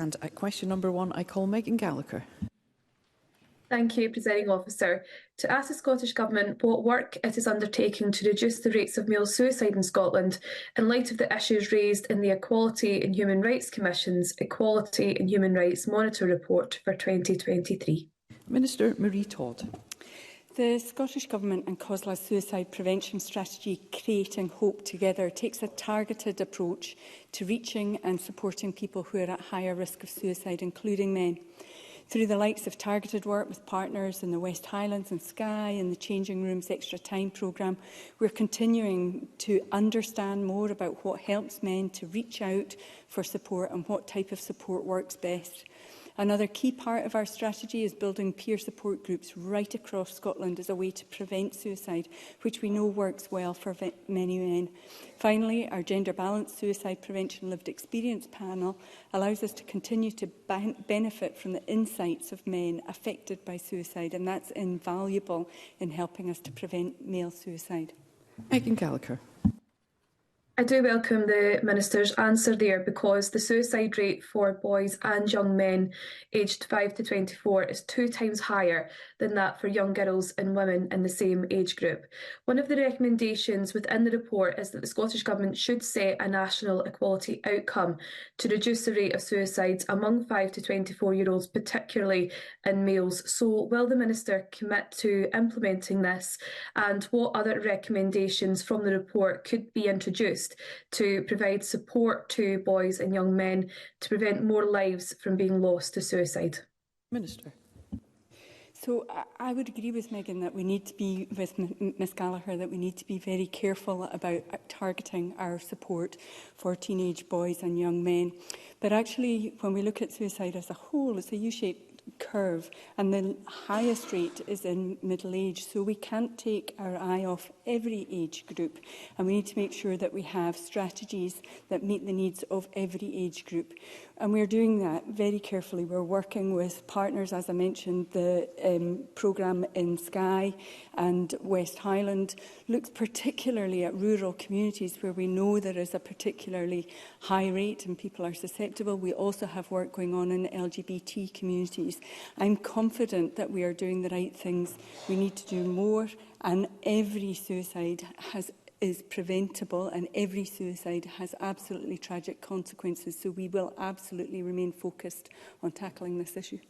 And at question number 1, I call Megan Gallagher. Thank you, Presiding Officer. To ask the Scottish Government what work it is undertaking to reduce the rates of male suicide in Scotland in light of the issues raised in the Equality and Human Rights Commission's Equality and Human Rights Monitor Report for 2023. Minister Marie Todd. The Scottish Government and COSLA's suicide prevention strategy, Creating Hope Together, takes a targeted approach to reaching and supporting people who are at higher risk of suicide, including men. Through the likes of targeted work with partners in the West Highlands and Skye and the Changing Rooms Extra Time programme, we're continuing to understand more about what helps men to reach out for support and what type of support works best. Another key part of our strategy is building peer support groups right across Scotland as a way to prevent suicide, which we know works well for many men. Finally, our Gender Balanced Suicide Prevention Lived Experience panel allows us to continue to benefit from the insights of men affected by suicide, and that's invaluable in helping us to prevent male suicide. Megan Gallagher. I do welcome the Minister's answer there, because the suicide rate for boys and young men aged 5 to 24 is 2 times higher than that for young girls and women in the same age group. One of the recommendations within the report is that the Scottish Government should set a national equality outcome to reduce the rate of suicides among 5 to 24-year-olds, particularly in males. So will the Minister commit to implementing this, and what other recommendations from the report could be introduced to provide support to boys and young men to prevent more lives from being lost to suicide? Minister. So I would agree with Megan that we need to be, with Ms Gallagher, that we need to be very careful about targeting our support for teenage boys and young men. But actually, when we look at suicide as a whole, it's a U-shaped curve, and the highest rate is in middle age, so we can't take our eye off every age group, and we need to make sure that we have strategies that meet the needs of every age group, and we're doing that very carefully. We're working with partners, as I mentioned. The programme in Skye and West Highland looks particularly at rural communities where we know there is a particularly high rate and people are susceptible. We also have work going on in LGBT communities. I'm confident that we are doing the right things. We need to do more, and every suicide is preventable, and every suicide has absolutely tragic consequences. So we will absolutely remain focused on tackling this issue.